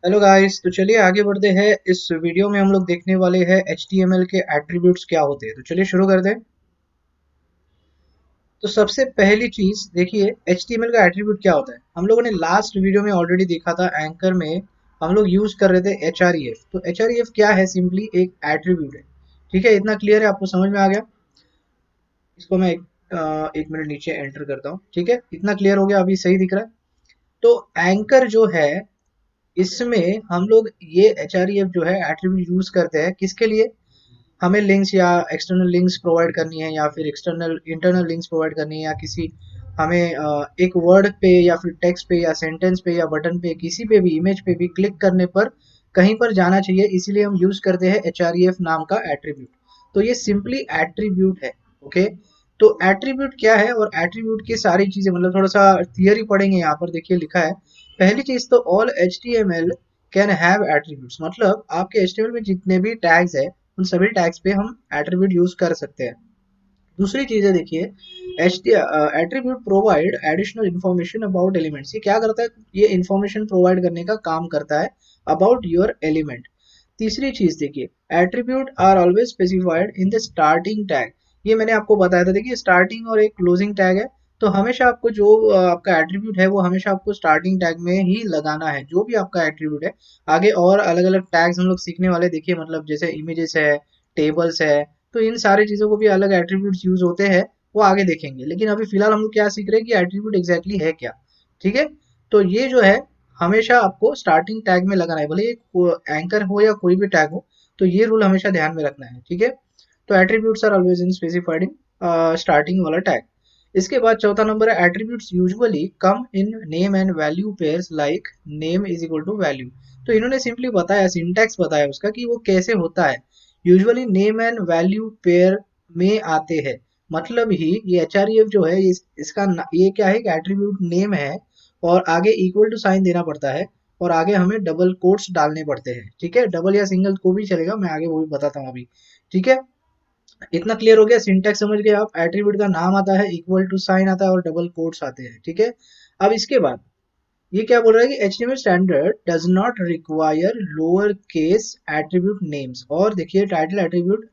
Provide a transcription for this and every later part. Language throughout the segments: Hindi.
हेलो गाइस, तो चलिए आगे बढ़ते हैं। इस वीडियो में हम लोग देखने वाले हैं HTML के एट्रीब्यूट्स क्या होते हैं। तो चलिए शुरू करते हैं। तो सबसे पहली चीज देखिए, HTML का एट्रीब्यूट क्या होता है। हम लोगों ने लास्ट वीडियो में ऑलरेडी देखा था, एंकर में हम लोग यूज कर रहे थे href। तो href क्या है? सिंपली एक एट्रीब्यूट है। ठीक है, इतना क्लियर है? आपको समझ में आ गया? इसको मैं एक मिनट नीचे एंटर करता हूँ। ठीक है, इतना क्लियर हो गया? अभी सही दिख रहा है? तो एंकर जो है, इसमें हम लोग ये href जो है एट्रीब्यूट यूज करते हैं किसके लिए? हमें लिंक्स या एक्सटर्नल लिंक्स प्रोवाइड करनी है, या फिर एक्सटर्नल इंटरनल लिंक्स प्रोवाइड करनी है, या किसी हमें एक वर्ड पे या फिर टेक्स्ट पे या सेंटेंस पे या बटन पे, किसी पे भी, इमेज पे भी क्लिक करने पर कहीं पर जाना चाहिए, इसीलिए हम यूज करते हैं href नाम का एट्रीब्यूट। तो ये सिंपली एट्रीब्यूट है। ओके, तो एट्रीब्यूट क्या है और एट्रीब्यूट की सारी चीजें, मतलब थोड़ा सा थियरी पढ़ेंगे। यहाँ पर देखिए लिखा है, पहली चीज तो all HTML can have attributes, मतलब आपके HTML में जितने भी टैग्स है उन सभी टैग्स पे हम एट्रीब्यूट यूज कर सकते हैं। दूसरी चीज है देखिए, attribute provide additional information about elements. ये क्या करता है? ये इंफॉर्मेशन प्रोवाइड करने का काम करता है अबाउट योर एलिमेंट। तीसरी चीज देखिए, attribute are always specified in the starting tag. ये मैंने आपको बताया था, देखिए स्टार्टिंग और एक क्लोजिंग टैग है। तो हमेशा आपको जो आपका एट्रीब्यूट है वो हमेशा आपको स्टार्टिंग टैग में ही लगाना है, जो भी आपका एट्रीब्यूट है। आगे और अलग अलग टैग्स हम लोग सीखने वाले, देखिए मतलब जैसे इमेजेस है, टेबल्स है, तो इन सारी चीजों को भी अलग एट्रीब्यूट्स यूज होते हैं, वो आगे देखेंगे। लेकिन अभी फिलहाल हम लोग क्या सीख रहे हैं कि एट्रीब्यूट एग्जैक्टली है क्या। ठीक है, तो ये जो है हमेशा आपको स्टार्टिंग टैग में लगाना है, भले ये एंकर हो या कोई भी टैग हो। तो ये रूल हमेशा ध्यान में रखना है। ठीक है, तो attributes are always in specified in starting वाला टैग। इसके बाद चौथा नंबर है, attributes usually come in name and value pairs like name is equal to value. तो इन्होंने सिंपली बताया, सिंटैक्स बताया उसका कि वो कैसे होता है। Usually name and value pair में आते हैं। मतलब ही ये href जो है, ये क्या है, एट्रीब्यूट नेम है और आगे इक्वल टू साइन देना पड़ता है, और आगे हमें डबल कोट्स डालने पड़ते हैं। ठीक है, डबल या सिंगल को भी चलेगा, मैं आगे वो भी बताता हूँ अभी। ठीक है, इतना क्लियर हो गया? सिंटैक्स समझ गए आप? एट्रीब्यूट का नाम आता है, इक्वल टू साइन आता है और डबल कोट्स आते हैं। ठीक है, अब इसके बाद ये क्या बोल रहा है कि HTML standard does not require lower case attribute names. और देखिए, title attribute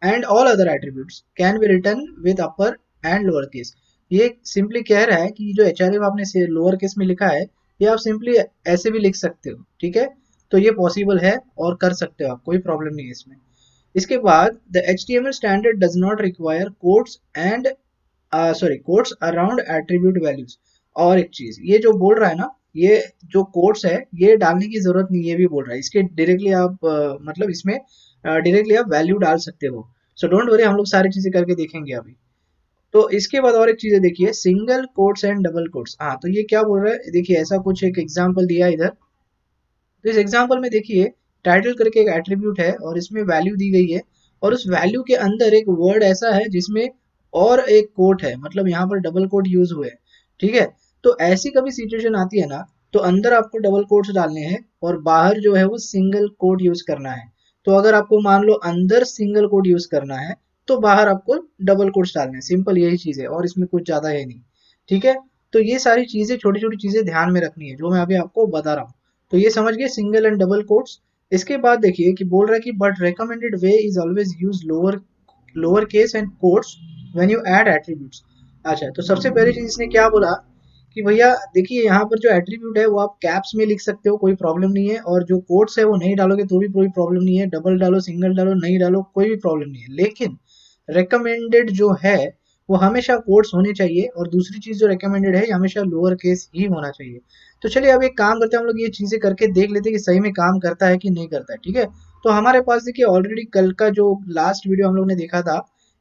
and all other attributes can be written with upper and lower case. ये सिंपली कह रहा है कि जो href आपने से लोअर केस में लिखा है, ये आप सिंपली ऐसे भी लिख सकते हो। ठीक है, तो ये पॉसिबल है और कर सकते हो आप, कोई प्रॉब्लम नहीं है इसमें। इसके बाद the HTML standard does not require codes and quotes around attribute values. और एक चीज ये जो बोल रहा है ना, ये जो कोट्स है ये डालने की जरूरत नहीं, ये भी बोल रहा है इसके डायरेक्टली आप मतलब इसमें डायरेक्टली आप वैल्यू डाल सकते हो। सो डोंट वरी, हम लोग सारी चीजें करके देखेंगे अभी। तो इसके बाद और एक चीज है देखिए, single quotes and double quotes. हाँ, तो ये क्या बोल रहा है देखिए, ऐसा कुछ एक एग्जांपल दिया है इधर। तो इस एग्जांपल में देखिए, टाइटल करके एक एट्रीब्यूट है और इसमें वैल्यू दी गई है, और उस वैल्यू के अंदर एक वर्ड ऐसा है जिसमें और एक कोट है, मतलब यहाँ पर डबल कोट यूज हुए हैं। ठीक है, तो ऐसी कभी सिचुएशन आती है ना, तो अंदर आपको डबल कोट्स डालने हैं और बाहर जो है वो सिंगल कोट यूज करना है। तो अगर आपको मान लो अंदर सिंगल कोट यूज करना है, तो बाहर आपको डबल कोट्स डालने हैं। सिंपल यही चीज है, और इसमें कुछ ज्यादा है नहीं। ठीक है, तो ये सारी चीजें, छोटी छोटी चीजें ध्यान में रखनी है जो मैं अभी आपको बता रहा हूँ। तो ये समझ गए, सिंगल एंड डबल कोट्स। इसके बाद देखिए कि बोल रहा है कि but recommended way is always use lower lower case and quotes when you add attributes. अच्छा, तो सबसे पहली चीज इसने क्या बोला कि भैया देखिए, यहाँ पर जो एट्रीब्यूट है वो आप कैप्स में लिख सकते हो, कोई प्रॉब्लम नहीं है, और जो कोट्स है वो नहीं डालोगे तो भी कोई प्रॉब्लम नहीं है। डबल डालो, सिंगल डालो, नहीं डालो, कोई भी प्रॉब्लम नहीं है। लेकिन रिकमेंडेड जो है वो हमेशा कोट्स होने चाहिए, और दूसरी चीज जो रिकमेंडेड है ये हमेशा लोअर केस ही होना चाहिए। तो चलिए अब एक काम करते हैं, हम लोग ये चीजें करके देख लेते हैं कि सही में काम करता है कि नहीं करता है। ठीक है, तो हमारे पास देखिए ऑलरेडी कल का जो लास्ट वीडियो हम लोग ने देखा था,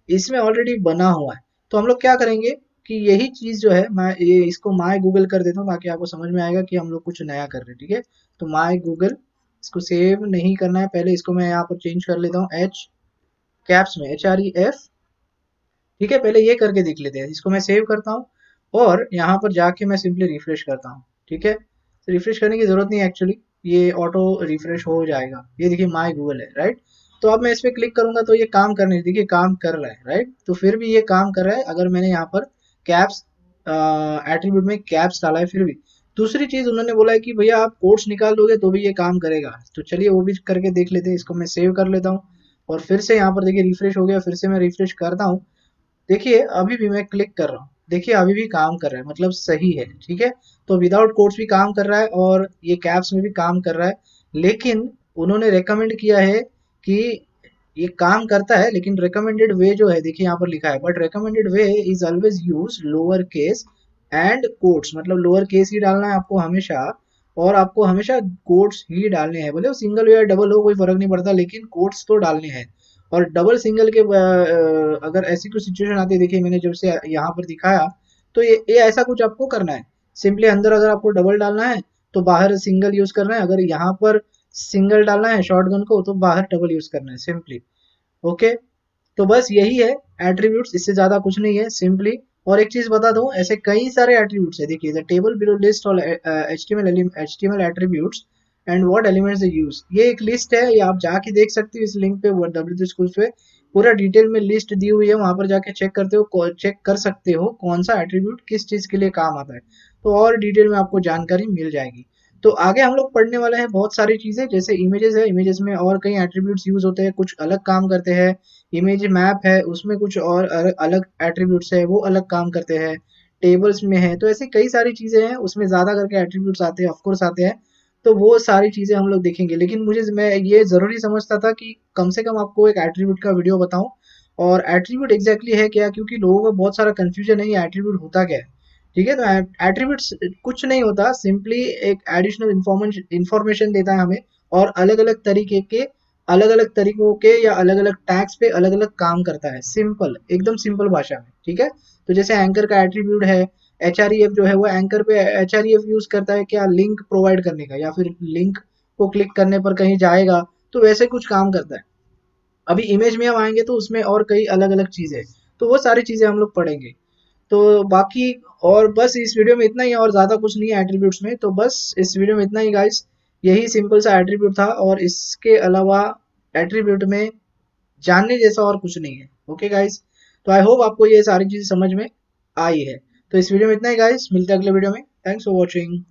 इसमें ऑलरेडी बना हुआ है। तो हम लोग क्या करेंगे कि यही चीज जो है, मैं ये इसको माय गूगल कर देता हूँ ताकि आपको समझ में आएगा कि हम लोग कुछ नया कर रहे हैं। ठीक है, तो माय गूगल, इसको सेव नहीं करना है, पहले इसको मैं यहाँ पर चेंज कर लेता हूँ, एच कैप्स में, HREF। ठीक है, पहले ये करके देख लेते हैं। इसको मैं सेव करता हूँ और यहाँ पर जाके मैं सिंपली रिफ्रेश करता हूँ। ठीक है, तो रिफ्रेश करने की जरूरत नहीं है एक्चुअली, ये ऑटो रिफ्रेश हो जाएगा। ये देखिए माय गूगल है, राइट। तो अब मैं इस पर क्लिक करूंगा तो ये काम करने, देखिए काम कर रहा है, राइट। तो फिर भी ये काम कर रहा है, अगर मैंने यहाँ पर कैप्स एट्रीब्यूट में कैप्स डाला है फिर भी। दूसरी चीज उन्होंने बोला है कि भैया आप कोड्स निकाल दोगे तो भी ये काम करेगा। तो चलिए वो भी करके देख लेते हैं। इसको मैं सेव कर लेता हूँ और फिर से यहाँ पर देखिए रिफ्रेश हो गया, फिर से मैं रिफ्रेश करता हूँ। देखिए अभी भी मैं क्लिक कर रहा हूँ, देखिए अभी भी काम कर रहा है, मतलब सही है। ठीक है, तो विदाउट कोड्स भी काम कर रहा है और ये कैप्स में भी काम कर रहा है। लेकिन उन्होंने रेकमेंड किया है कि ये काम करता है, लेकिन रिकमेंडेड वे जो है देखिए यहाँ पर लिखा है, but recommended way is always use lower case and quotes, मतलब लोअर केस ही डालना है आपको हमेशा, और आपको हमेशा कोट्स ही डालने हैं। बोले सिंगल हो या डबल हो कोई फर्क नहीं पड़ता, लेकिन कोट्स तो डालने हैं। और डबल सिंगल के अगर ऐसी कोई सिचुएशन आती है, देखिए मैंने जब से यहाँ पर दिखाया, तो ये ऐसा कुछ आपको करना है। सिंपली अंदर अगर आपको डबल डालना है तो बाहर सिंगल यूज करना है, अगर यहाँ पर सिंगल डालना है शॉटगन को तो बाहर डबल यूज करना है सिंपली। ओके, तो बस यही है एट्रीब्यूट्स, इससे ज्यादा कुछ नहीं है सिंपली। और एक चीज बता दूं, ऐसे कई सारे एट्रीब्यूट्स है। देखिए the table below list all HTML attributes and what elements they use, ये एक लिस्ट है, ये आप जाके देख सकते हो इस लिंक पे W3 स्कूल्स पे, पूरा डिटेल में लिस्ट दी हुई है, वहां पर जाके चेक कर सकते हो कौन सा एट्रीब्यूट किस चीज के लिए काम आता है। तो और डिटेल में आपको जानकारी मिल जाएगी। तो आगे हम लोग पढ़ने वाले हैं बहुत सारी चीजें, जैसे इमेजेस है, इमेजेस में और कई एट्रीब्यूट्स यूज होते हैं, कुछ अलग काम करते हैं। इमेज मैप है, उसमें कुछ और अलग एट्रीब्यूट्स है, वो अलग काम करते हैं। टेबल्स में है, तो ऐसी कई सारी चीजें हैं, उसमें ज्यादा करके एट्रीब्यूट्स आते हैं, ऑफकोर्स आते हैं। तो वो सारी चीजें हम लोग देखेंगे, लेकिन मैं ये जरूरी समझता था कि कम से कम आपको एक एट्रीब्यूट का वीडियो बताऊं। और एट्रीब्यूट एग्जैक्टली है क्या, क्योंकि लोगों को बहुत सारा कंफ्यूजन है ये एट्रीब्यूट होता क्या है। ठीक है, तो एट्रीब्यूट्स कुछ नहीं होता, सिंपली एक एडिशनल इंफॉर्मेशन देता है हमें, और अलग अलग तरीकों के या अलग अलग टैग्स पे अलग अलग काम करता है, सिंपल एकदम सिंपल भाषा में। ठीक है, तो जैसे एंकर का एट्रीब्यूट है, एच जो है वो एंकर पे एच यूज करता है क्या, लिंक प्रोवाइड करने का, या फिर लिंक को क्लिक करने पर कहीं जाएगा, तो वैसे कुछ काम करता है। अभी इमेज में हम आएंगे तो उसमें और कई अलग अलग चीजें, तो वो सारी चीजें हम लोग पढ़ेंगे। तो बाकी और बस इस वीडियो में इतना ही है, और ज़्यादा कुछ नहीं है एट्रीब्यूट्स में, तो बस इस वीडियो में इतना ही गाइस। यही सिंपल सा एट्रीब्यूट था, और इसके अलावा एट्रीब्यूट में जानने जैसा और कुछ नहीं है। ओके गाइस, तो आई होप आपको ये सारी चीज़ें समझ में आई है। तो इस वीडियो में इतना ही गाइस, मिलते हैं अगले वीडियो में। Thanks for watching.